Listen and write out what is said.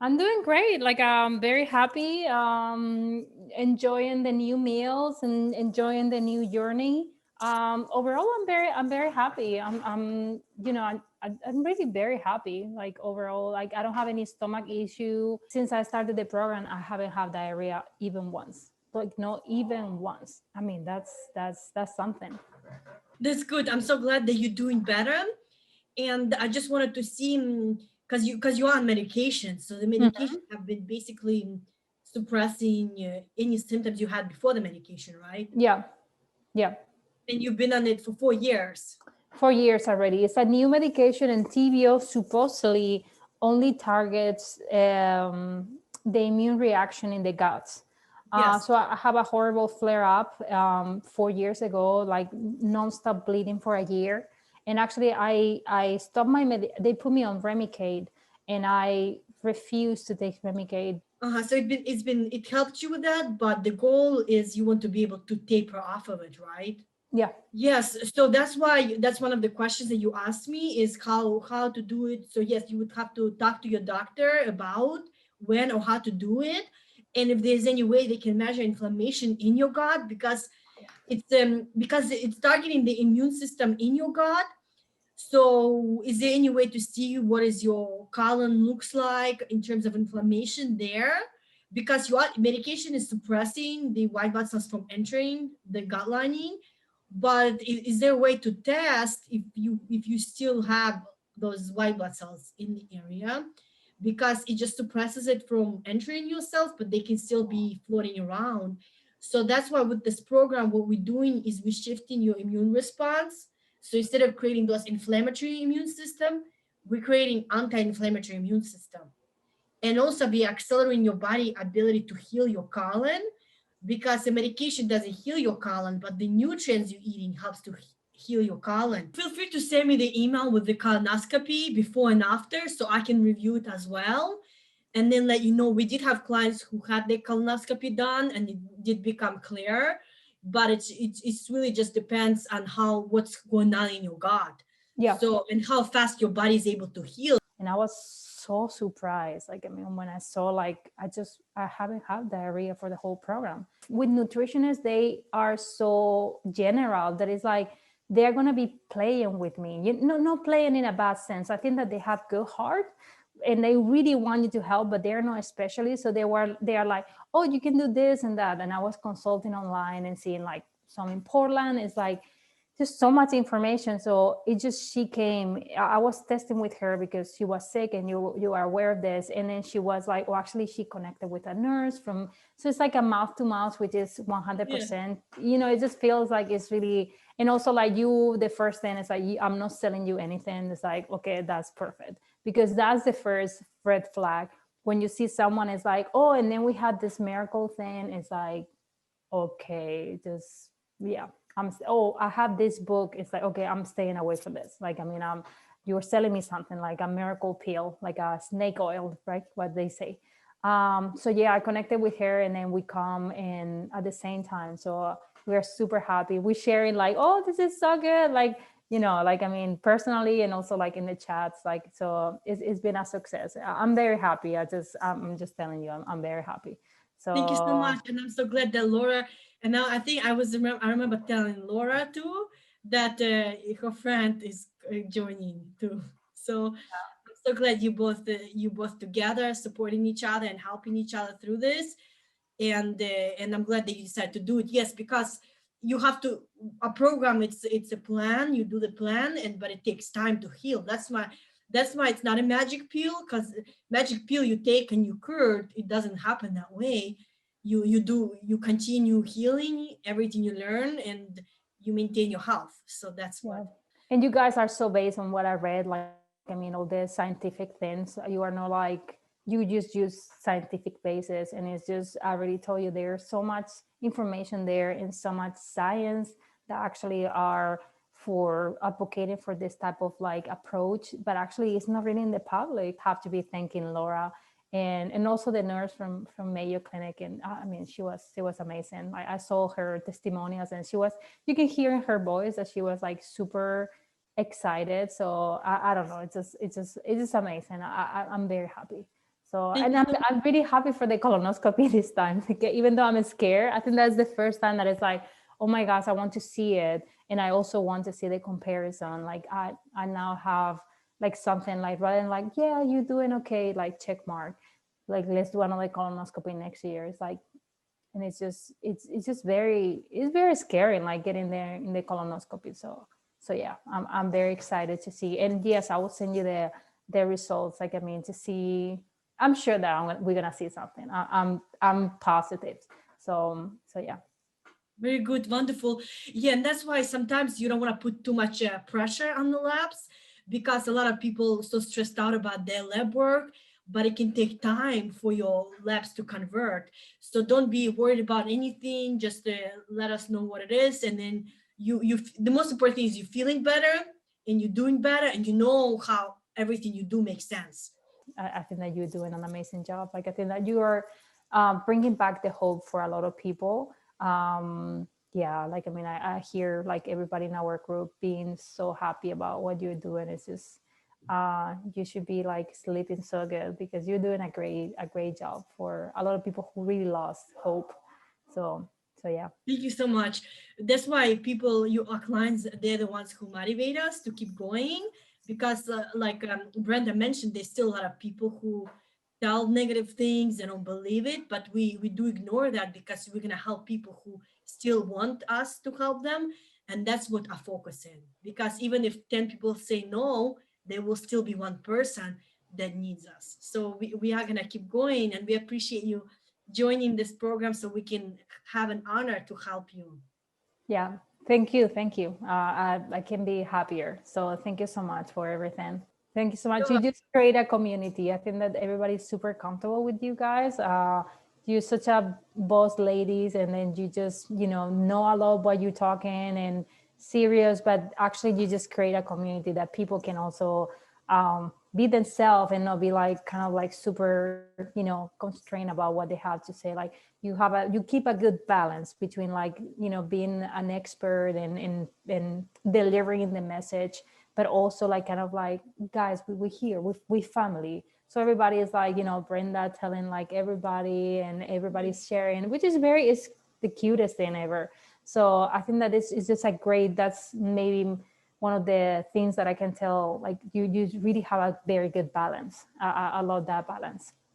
I'm doing great. Like I'm very happy, enjoying the new meals and enjoying the new journey. Overall, I'm very happy. I'm really very happy. Like overall, like I don't have any stomach issue. Since I started the program, I haven't had diarrhea even once. Like not even once. I mean, that's something. That's good. I'm so glad that you're doing better. And I just wanted to see, because you are on medication, so the medication have been basically suppressing any symptoms you had before the medication, right? Yeah, yeah. And you've been on it for 4 years. 4 years already. It's a new medication, and TBO supposedly only targets the immune reaction in the guts. Yes. So I have a horrible flare up 4 years ago, like nonstop bleeding for a year. And actually, I stopped they put me on Remicade, and I refused to take Remicade. So it helped you with that, but the goal is you want to be able to taper off of it, right? Yeah, Yes, so that's one of the questions that you asked me is how to do it. So yes, you would have to talk to your doctor about when or how to do it, and if there's any way they can measure inflammation in your gut, because it's targeting the immune system in your gut. So is there any way to see what is your colon looks like in terms of inflammation there? Because your medication is suppressing the white blood cells from entering the gut lining, but is there a way to test if you still have those white blood cells in the area? Because it just suppresses it from entering your cells, but they can still be floating around. So that's why with this program, what we're doing is we're shifting your immune response. So instead of creating those inflammatory immune system, we're creating anti-inflammatory immune system. And also be accelerating your body ability to heal your colon, because the medication doesn't heal your colon, but the nutrients you're eating helps to heal your colon. Feel free to send me the email with the colonoscopy before and after so I can review it as well. And then let you know we did have clients who had their colonoscopy done and it did become clear, but it's really just depends on how what's going on in your gut. yeah. So and how fast your body is able to heal. And I was so surprised. Like, I mean, when I saw, like, I haven't had diarrhea for the whole program. With nutritionists, they are so general that it's like they're gonna be playing with me. You know, not playing in a bad sense. I think that they have good heart and they really want you to help, but they're not specialists. So they are like, oh, you can do this and that. And I was consulting online and seeing like some in Portland. It's like just so much information. So it just she came. I was testing with her because she was sick, and you are aware of this. And then she was like, well, actually, she connected with a nurse from. So it's like a mouth to mouth, which is Yeah. 100%. You know, it just feels like it's really. And also, like you, the first thing is like, I'm not selling you anything. It's like, okay, that's perfect, because that's the first red flag. When you see someone is like, oh, and then we had this miracle thing. It's like, okay, just yeah. I have this book. It's like, okay, I'm staying away from this. Like, I mean, you're selling me something like a miracle pill, like a snake oil, right? What they say. So yeah, I connected with her, and then we come in at the same time. So we're super happy. We're sharing like, oh, this is so good. Like, like, I mean, personally, and also like in the chats, like, so it's been a success. I'm very happy. I'm just telling you, I'm very happy. Thank you so So much, and I'm so glad that Laura. And now I think I remember telling Laura too that her friend is joining too. So I'm so glad you both together supporting each other and helping each other through this. And I'm glad that you decided to do it. Yes, because you have to a program. It's a plan. You do the plan, and but it takes time to heal. That's why it's not a magic pill, because magic pill you take and you cured, it doesn't happen that way. You continue healing everything you learn, and you maintain your health. So that's yeah. what. And you guys are so based on what I read. Like, I mean, all the scientific things. You are not like, you just use scientific basis. And it's just, I already told you, there's so much information there and so much science that actually are for advocating for this type of like approach. But actually, it's not really in the public. Have to be thanking Laura. And also the nurse from Mayo Clinic. And I mean, she was amazing. I saw her testimonials, and you can hear in her voice that she was like super excited. So I don't know, it's just amazing. I'm very happy. So, Thank and you so I'm really happy for the colonoscopy this time. Like, even though I'm scared, I think that's the first time that it's like, oh my gosh, I want to see it. And I also want to see the comparison. Like I now have like something like, rather than like, yeah, you're doing okay, like check mark. Like, let's do another colonoscopy next year. It's like, and it's just very scary, like getting there in the colonoscopy. So yeah, I'm very excited to see. And yes, I will send you the results. Like, I mean, to see, I'm sure that we're gonna see something. I'm positive. So yeah. Very good, wonderful. Yeah, and that's why sometimes you don't want to put too much pressure on the labs, because a lot of people so stressed out about their lab work, but it can take time for your labs to convert. So don't be worried about anything. Just let us know what it is, and then the most important thing is you feeling better and you're doing better, and you know how everything you do makes sense. I think that you're doing an amazing job. Like, I think that you are bringing back the hope for a lot of people. Yeah, like, I mean, I hear like everybody in our group being so happy about what you're doing. It's just you should be like sleeping so good, because you're doing a great job for a lot of people who really lost hope. So yeah. Thank you so much. That's why people, our clients, they're the ones who motivate us to keep going. Because, like Brenda mentioned, there's still a lot of people who tell negative things and don't believe it. But we do ignore that, because we're gonna help people who still want us to help them, and that's what I focus in. Because even if 10 people say no, there will still be one person that needs us. So we are gonna keep going, and we appreciate you joining this program so we can have an honor to help you. Yeah. Thank you. I can be happier. So thank you so much for everything. Thank you so much. You just create a community. I think that everybody's super comfortable with you guys. You're such a boss ladies, and then you just, know a lot what you're talking and serious, but actually you just create a community that people can also be themselves and not be like kind of like super, constrained about what they have to say. Like, you keep a good balance between, like, being an expert and delivering the message, but also like kind of like, guys, we here, we family. So everybody is like, Brenda telling like everybody, and everybody's sharing, which is is the cutest thing ever. So I think that is just like great. That's maybe one of the things that I can tell, like, you really have a very good balance. I love that balance.